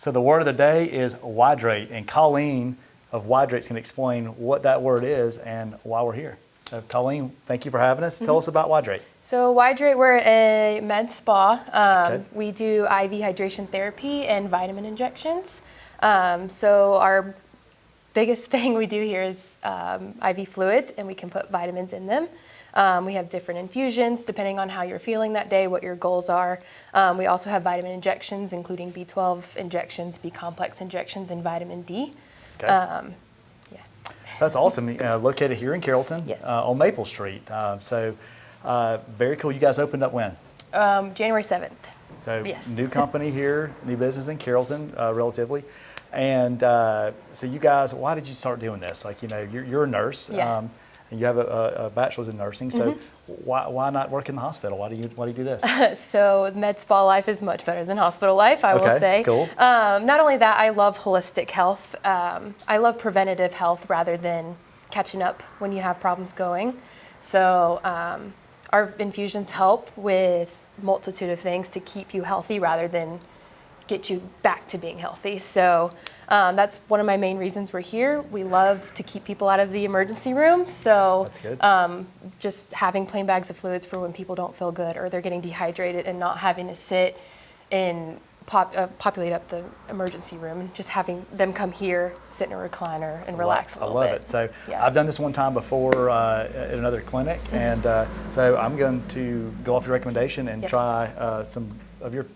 So the word of the day is Whydrate, and Colleen of Whydrate's going to explain what that word is and why we're here. So Colleen, thank you for having us. Tell us about Whydrate. So Whydrate, we're a med spa. Okay. We do IV hydration therapy and vitamin injections. So our biggest thing we do here is IV fluids, and we can put vitamins in them. We have different infusions depending on how you're feeling that day, what your goals are. We also have vitamin injections, including B12 injections, B-complex injections, and vitamin D. Okay. So that's awesome. Located here in Carrollton, Yes. On Maple Street. Very cool. You guys opened up when? January 7th. So Yes. new company here, new business in Carrollton, relatively. And so you guys, why did you start doing this? Like, you're a nurse. Yeah. And you have a bachelor's in nursing. So why not work in the hospital? Why do you do this? So med spa life is much better than hospital life, I will say. Cool. Not only that, I love holistic health. I love preventative health rather than catching up when you have problems going. So our infusions help with multitude of things to keep you healthy rather than get you back to being healthy. So that's one of my main reasons we're here. We love to keep people out of the emergency room. So That's good. just having plain bags of fluids for when people don't feel good or they're getting dehydrated and not having to sit and populate up the emergency room, and just having them come here, sit in a recliner and relax a little bit. I love it. So Yeah. I've done this one time before at another clinic, and so I'm going to go off your recommendation and Yes. try some of your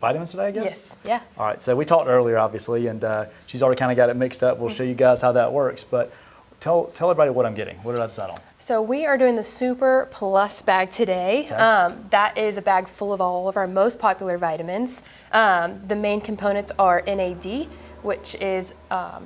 vitamins today, I guess? Yes, yeah. All right, so we talked earlier, obviously, and she's already kind of got it mixed up. We'll show you guys how that works, but tell everybody what I'm getting. What did I decide on? So we are doing the Super Plus bag today. Okay. That is a bag full of all of our most popular vitamins. The main components are NAD, which is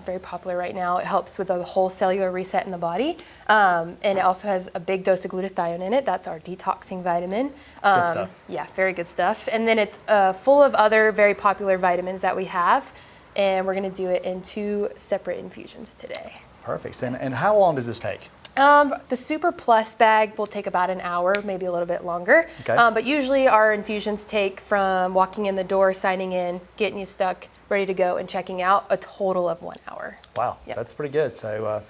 very popular right now. It helps with a whole cellular reset in the body. And it also has a big dose of glutathione in it. That's our detoxing vitamin. Good stuff. Yeah, very good stuff. And then it's full of other very popular vitamins that we have. And we're going to do it in 2 separate infusions today. Perfect. And how long does this take? The Super Plus bag will take about an hour, maybe a little bit longer. Okay. But usually our infusions take from walking in the door, signing in, getting you stuck, ready to go, and checking out, a total of 1 hour. Wow, Yep. That's pretty good. So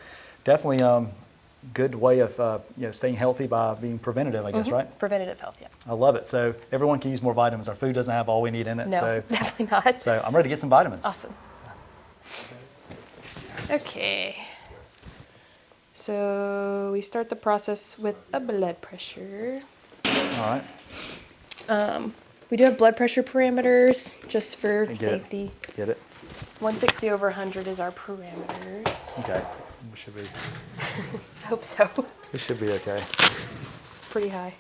definitely good way of staying healthy by being preventative, I guess, right? Preventative health, yeah. I love it. So everyone can use more vitamins. Our food doesn't have all we need in it. No, So, definitely not. so I'm ready to get some vitamins. Awesome. Okay. So we start the process with a blood pressure. All right. We do have blood pressure parameters just for Get safety. it. Get it. 160 over 100 is our parameters. Okay. We should be. I hope so. We should be okay. It's pretty high.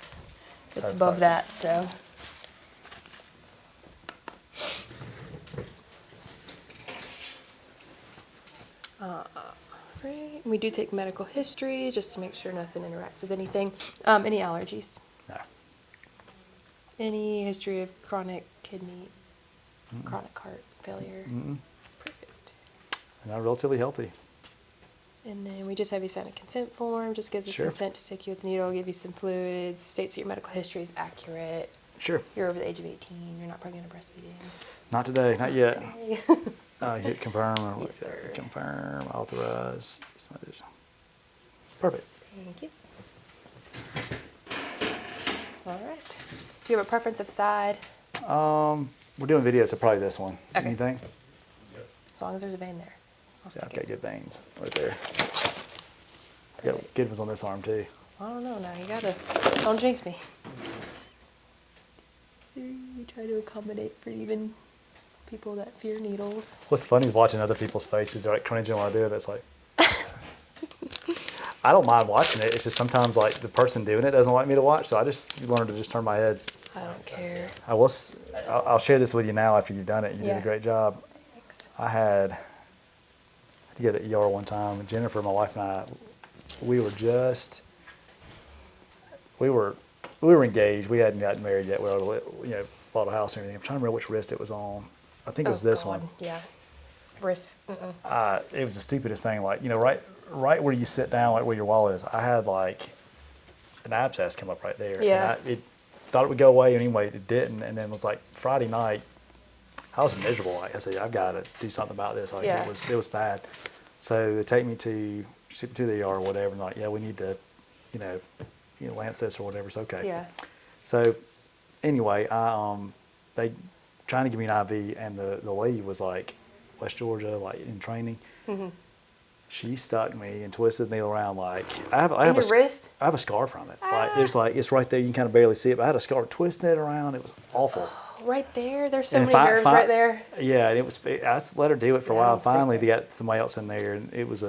It's That's above high. that, so. Right. We do take medical history just to make sure nothing interacts with anything. Any allergies? No. Any history of chronic kidney, chronic heart failure? Perfect. And I'm relatively healthy. And then we just have you sign a consent form. Just gives us Sure. consent to stick you with the needle, give you some fluids, states that your medical history is accurate. Sure. You're over the age of 18. You're not pregnant or breastfeeding. Not today. Not yet. Hit confirm. Yes, sir. Confirm. Authorize. Perfect. Thank you. All right. Do you have a preference of side? We're doing video, so probably this one. Okay. You think? As long as there's a vein there. I'll Yeah, stick I've got it. good veins right there. I got good ones on this arm too. I don't know now. You gotta. Don't jinx me. We try to accommodate for even people that fear needles. What's funny is watching other people's faces. They're like cringing when I do it. It's like, I don't mind watching it. It's just sometimes like the person doing it doesn't like me to watch. So I just learned to just turn my head. I don't care. I'll share this with you now after you've done it. You did Yeah. a great job. Thanks. I had to go to the ER one time. And Jennifer, my wife, and I, we were engaged. We hadn't gotten married yet. We already, bought a house and everything. I'm trying to remember which wrist it was on. I think it was this God. one. Yeah. Wrist. Mm-mm. It was the stupidest thing. Like, right where you sit down, like where your wallet is, I had like an abscess come up right there. Yeah. And it thought it would go away anyway. It didn't. And then it was like Friday night, I was miserable. Like I said, I've got to do something about this. Like Yeah. it was bad. So they take me to the ER or whatever, and like, yeah, we need to, lance this or whatever. It's okay. Yeah. So anyway, they trying to give me an IV, and the lady was like, West Georgia, like in training. Mm-hmm. She stuck me and twisted the needle around like I have In your wrist? I have a scar from it. Like there's like it's right there. You can kind of barely see it, but I had a scar twisting it around. It was awful. Right there. There's so And many nerves right there. Yeah, and I just let her do it for a Yeah, while. stick Finally, they there. got somebody else in there, and it was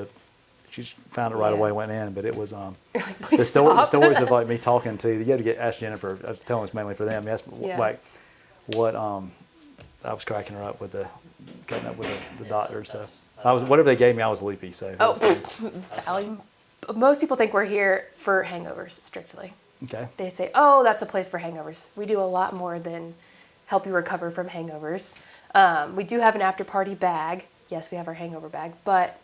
she just found it right Yeah. away, went in. But it was Please the stop. stories of like me talking to you had to ask Jennifer. I was telling it's mainly for them. Yes, Yeah. like what I was cracking her up with cutting up with the doctor. So I was whatever they gave me, I was loopy. So Oh, Valley. Most people think we're here for hangovers strictly. okay, They say, oh, that's a place for hangovers. We do a lot more than help you recover from hangovers. We do have an after party bag. Yes, we have our hangover bag, but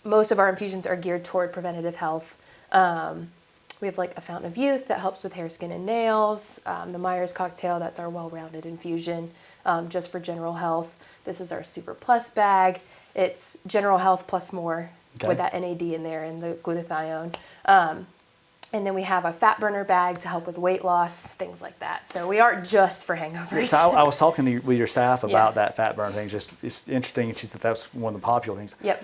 most of our infusions are geared toward preventative health. We have like a fountain of youth that helps with hair, skin, and nails. The Myers cocktail, that's our well-rounded infusion just for general health. This is our Super Plus bag. It's general health plus more with that NAD in there and the glutathione. And then we have a fat burner bag to help with weight loss, things like that. So we aren't just for hangovers. So I was talking to with your staff about Yeah. that fat burn thing. Just it's interesting. She said that's one of the popular things. Yep.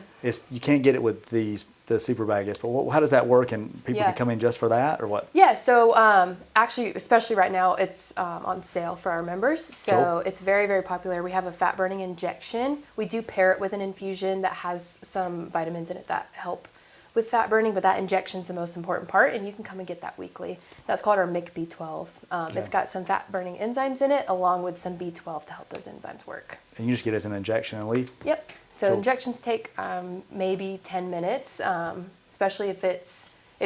You can't get it with the super bag, but how does that work? And people Yeah. can come in just for that, or what? Yeah, so actually, especially right now, it's on sale for our members. So Cool. it's very, very popular. We have a fat burning injection. We do pair it with an infusion that has some vitamins in it that help with fat burning, but that injection is the most important part, and you can come and get that weekly. That's called our MIC B12. It's got some fat burning enzymes in it, along with some B12 to help those enzymes work. And you just get it as an injection and leave? Yep. So Cool. injections take maybe 10 minutes, especially if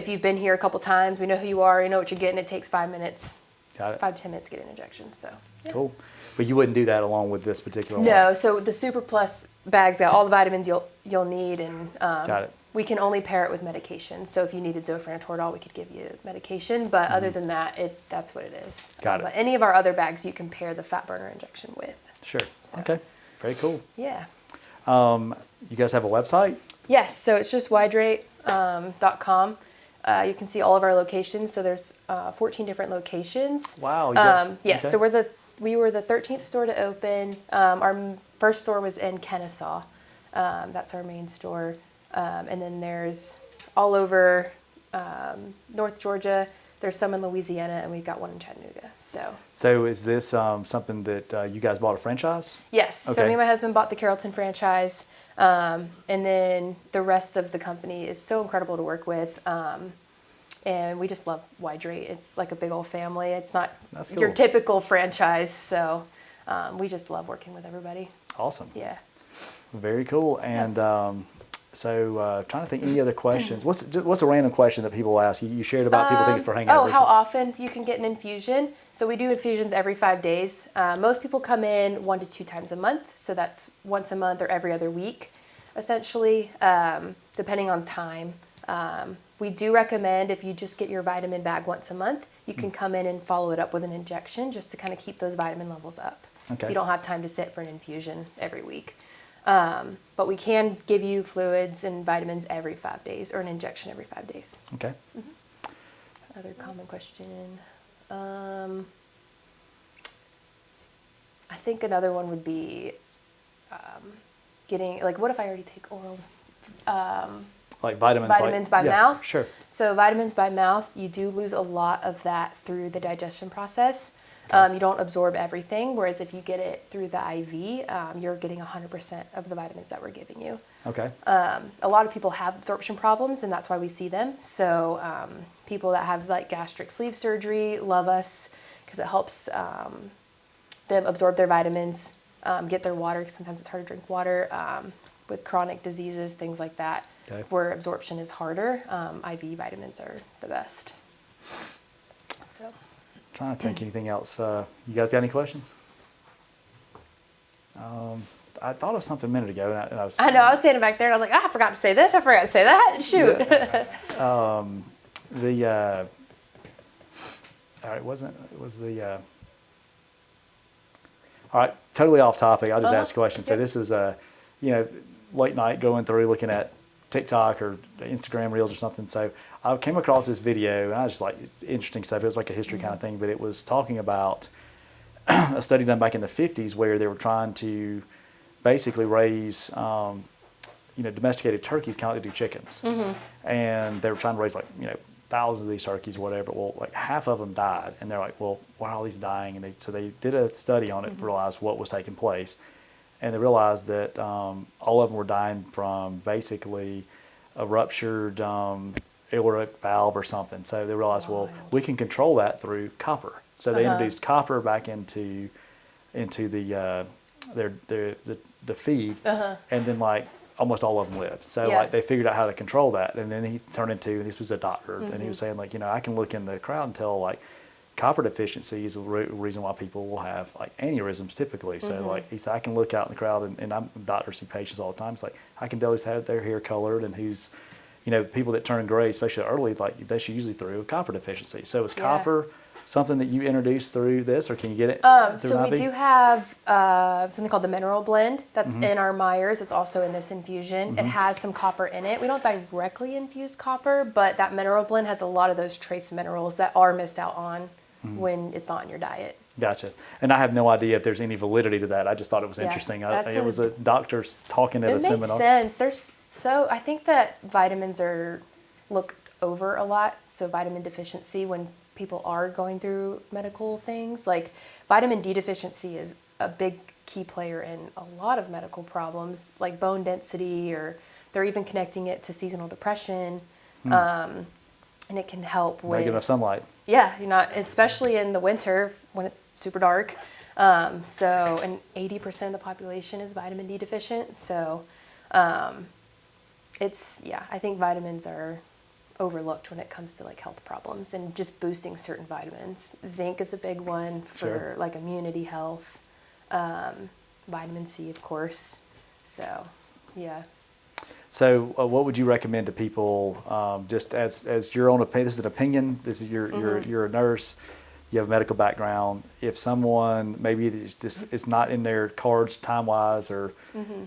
you've been here a couple times, we know who you are, you know what you're getting. It takes 5 minutes, Got it. 5-10 minutes to get an injection. So yeah. Cool. But you wouldn't do that along with this particular one? No. So the Super Plus bag's got all the vitamins you'll need, and Got it. we can only pair it with medication. So if you needed Zofran or Toradol, we could give you medication. But other than that, that's what it is. Got it. But any of our other bags, you can pair the fat burner injection with. Sure. So- Okay. Very cool. Yeah. You guys have a website? Yes, so it's just Whydrate.com. You can see all of our locations. So there's 14 different locations. Wow. You guys, Yes, okay. so we were the 13th store to open. Our first store was in Kennesaw. That's our main store. And then there's all over North Georgia. There's some in Louisiana, and we've got one in Chattanooga. So is this something that you guys bought a franchise? Yes. So Okay. me and my husband bought the Carrollton franchise, and then the rest of the company is so incredible to work with, and we just love Whydrate. It's like a big old family. It's not That's your cool. typical franchise, so we just love working with everybody. Awesome. Yeah. Very cool. And so trying to think any other questions. What's a random question that people ask? You shared about people thinking for hangovers. Oh, how often you can get an infusion? So we do infusions every 5 days. Most people come in 1 to 2 times a month, so that's once a month or every other week, essentially, depending on time. We do recommend if you just get your vitamin bag once a month, you can come in and follow it up with an injection just to kind of keep those vitamin levels up. Okay. If you don't have time to sit for an infusion every week. But we can give you fluids and vitamins every 5 days, or an injection every 5 days. Okay. Another common question. I think another one would be getting, like, what if I already take oral Like vitamins. vitamins like, by yeah, mouth? Sure. So vitamins by mouth, you do lose a lot of that through the digestion process. You don't absorb everything, whereas if you get it through the IV, you're getting 100% of the vitamins that we're giving you. Okay. A lot of people have absorption problems, and that's why we see them. So people that have like gastric sleeve surgery love us because it helps them absorb their vitamins, get their water, because sometimes it's hard to drink water with chronic diseases, things like that, Okay. where absorption is harder. IV vitamins are the best. So. Trying to think anything else. You guys got any questions? I thought of something a minute ago, and I was. I know, I was standing back there and I was like, I forgot to say this, I forgot to say that. Shoot. All right, it was the All right, totally off topic. I'll just Uh-huh. ask a question. So Yep. this was late night going through looking at TikTok or Instagram Reels or something. So I came across this video, and I was just like, it's interesting stuff. It was like a history kind of thing, but it was talking about a study done back in the 50s where they were trying to basically raise, domesticated turkeys, kind of like they do chickens. And they were trying to raise thousands of these turkeys, whatever. Well, like half of them died, and they're like, well, why are all these dying? And so they did a study on it to realize what was taking place, and they realized that all of them were dying from basically a ruptured aortic valve or something. So they realized, well, we can control that through copper. So they introduced copper back into the feed, and then almost all of them lived. So they figured out how to control that, and then he turned into, and this was a doctor, and he was saying I can look in the crowd and tell copper deficiency is the reason why people will have aneurysms typically. So he said I can look out in the crowd, and I'm doctors see patients all the time. It's I can tell who's had their hair colored and who's people that turn gray, especially early, that's usually through a copper deficiency. So is copper something that you introduced through this, or can you get it through So an we IV? do have something called the mineral blend that's in our Myers. It's also in this infusion. It has some copper in it. We don't directly infuse copper, but that mineral blend has a lot of those trace minerals that are missed out on when it's not in your diet. Gotcha. And I have no idea if there's any validity to that. I just thought it was interesting. It was a doctor talking at a seminar. It makes sense. I think that vitamins are looked over a lot. So vitamin deficiency, when people are going through medical things, like vitamin D deficiency is a big key player in a lot of medical problems, like bone density, or they're even connecting it to seasonal depression. And it can help with Not enough sunlight. Yeah, especially in the winter when it's super dark. And 80% of the population is vitamin D deficient. So I think vitamins are overlooked when it comes to health problems and just boosting certain vitamins. Zinc is a big one for immunity health. Vitamin C, of course. So, yeah. So what would you recommend to people, just as your own opinion? This is an opinion. This is you're a nurse. You have a medical background. If someone maybe it's not in their cards time wise, or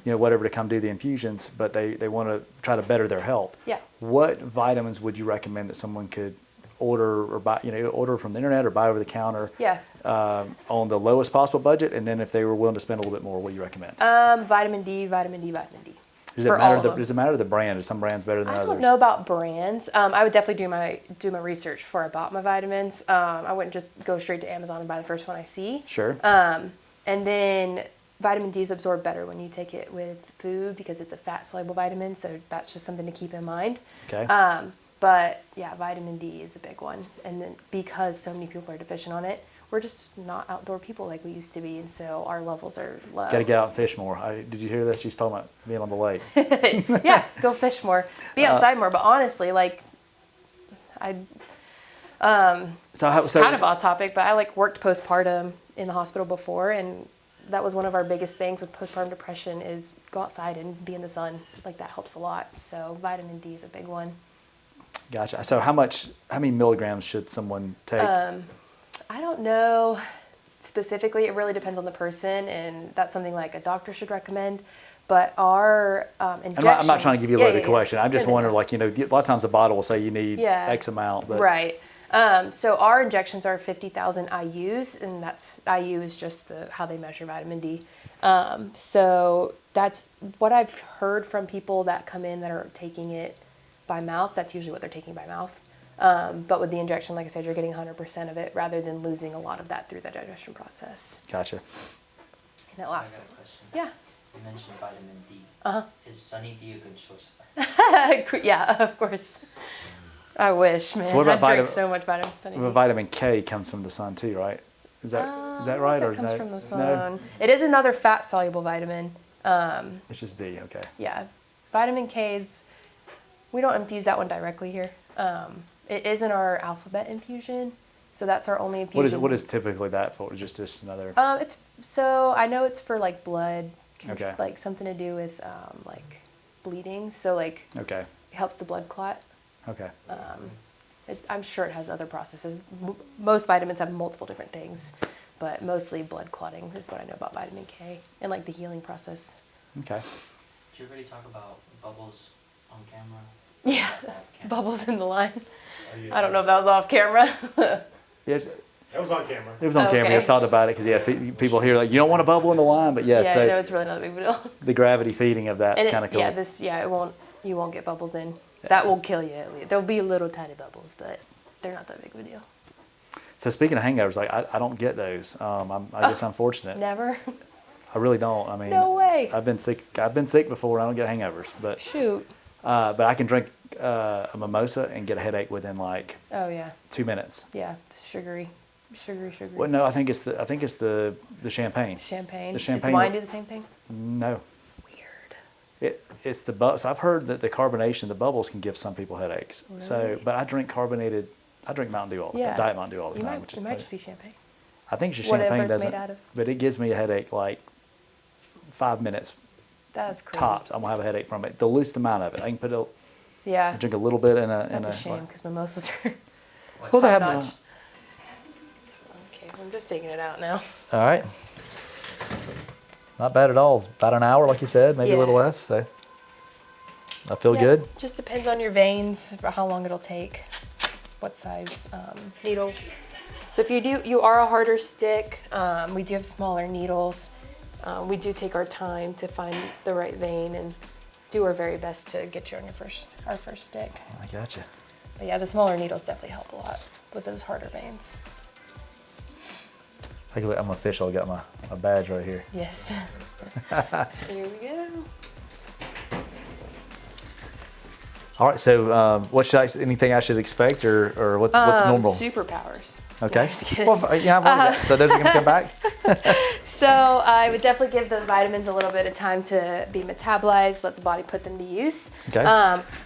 whatever, to come do the infusions, but they want to try to better their health. Yeah. What vitamins would you recommend that someone could order or buy? Order from the internet or buy over the counter. Yeah. On the lowest possible budget, and then if they were willing to spend a little bit more, what do you recommend? Vitamin D. Does it matter the brand? Are some brands better than others? I don't know about brands. I would definitely do my research before I bought my vitamins. I wouldn't just go straight to Amazon and buy the first one I see. Sure. And then vitamin D is absorbed better when you take it with food because it's a fat-soluble vitamin, so that's just something to keep in mind. Okay. But yeah, vitamin D is a big one. And then because so many people are deficient on it, we're just not outdoor people like we used to be, and so our levels are low. Got to get out and fish more. Did you hear this? She's talking about being on the lake. Yeah, go fish more. Be outside more. But honestly, it's kind of off topic, but I worked postpartum in the hospital before, and that was one of our biggest things with postpartum depression is go outside and be in the sun. That helps a lot. So vitamin D is a big one. Gotcha. So how many milligrams should someone take? I don't know specifically. It really depends on the person, and that's something a doctor should recommend. But our injections... I'm not trying to give you a loaded question. I'm just wondering, no. a lot of times a bottle will say you need X amount. But. Right. So our injections are 50,000 IUs, and that's IU is just how they measure vitamin D. So that's what I've heard from people that come in that are taking it by mouth. That's usually what they're taking by mouth. But with the injection, like I said, you're getting 100% of it rather than losing a lot of that through the digestion process. Gotcha. And it lasts. I got a question. Yeah. You mentioned vitamin D. Is Sunny D a good source of Yeah, of course. I wish, man. So what about I drink so much vitamin C. Vitamin K comes from the sun too, right? Is that right? It comes from the sun. No? It is another fat-soluble vitamin. It's just D, okay. Yeah. Vitamin K we don't infuse that one directly here. It is in our alphabet infusion, so that's our only infusion. What is typically that for? Just another? I know it's for blood, okay. Something to do with bleeding. So okay. It helps the blood clot. Okay. I'm sure it has other processes. Most vitamins have multiple different things, but mostly blood clotting is what I know about vitamin K and like the healing process. Okay. Did you already talk about bubbles on camera? Yeah, Off camera? bubbles in the line. Oh, yeah. I don't know if that was off camera. Yeah, That was on camera. it was on camera. I Okay. talked about it because people here like, you don't want a bubble in the line, but yeah, Yeah, so no, it's really not a big deal. the gravity feeding of that's And kind of cool. you won't get bubbles in. That will kill you. There'll be little tiny bubbles, but they're not that big of a deal. So speaking of hangovers, like I don't get those. I guess I'm fortunate. Never. I really don't. I mean, No way. I've been sick before. I don't get hangovers, but Shoot. but I can drink a mimosa and get a headache within like Oh yeah. 2 minutes. Yeah. The sugary. Well, no, I think it's the champagne. Champagne. The Does champagne. wine do the same thing? No, Weird. it's the bubbles. I've heard that the carbonation, the bubbles, can give some people headaches. So, Really? but I drink Mountain Dew all the time, Yeah. Diet Mountain Dew all the You time. might, it might just be champagne. I think it's Whatever champagne it's doesn't, made out of. but it gives me a headache like 5 minutes That's crazy. tops. I'm gonna have a headache from it. The least amount of it. I can Yeah. drink a little bit in a. That's a shame because mimosas are Well, they top have. notch. Okay, I'm just taking it out now. All right. Not bad at all. It's about an hour, like you said, maybe a little Yeah. less. So I feel Yeah, good. Just depends on your veins for how long it'll take, what size needle. So if you are a harder stick, we do have smaller needles. We do take our time to find the right vein and do our very best to get you on our first stick. I got you. But yeah, the smaller needles definitely help a lot with those harder veins. I'm official. I got my badge right here. Yes. Here we go. All right. So, anything I should expect, or what's normal? Superpowers. Okay. No, just kidding. Well, yeah, I've already got- so those are gonna come back. So I would definitely give the vitamins a little bit of time to be metabolized, let the body put them to use. Okay.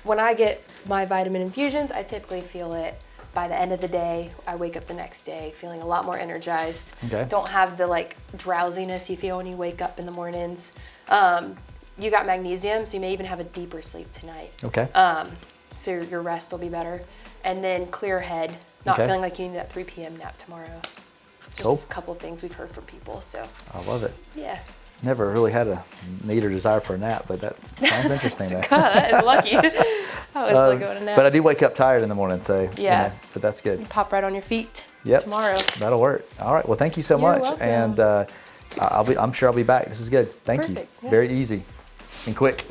When I get my vitamin infusions, I typically feel it by the end of the day. I wake up the next day feeling a lot more energized. Okay. Don't have the like drowsiness you feel when you wake up in the mornings. You got magnesium, so you may even have a deeper sleep tonight. Okay. So your rest will be better. And then clear head, not Okay. feeling like you need that 3 p.m. nap tomorrow. Just Cool. a couple of things we've heard from people. So I love it. yeah. Never really had a need or desire for a nap, but that sounds interesting. though. God, that is lucky. I always like going to nap. But I do wake up tired in the morning, so Yeah. but that's good. Pop right on your feet Yep. tomorrow. That'll work. All right. Well, thank you so You're much, welcome. and I'm sure I'll be back. This is good. Thank Perfect, you. yeah. Very easy and quick.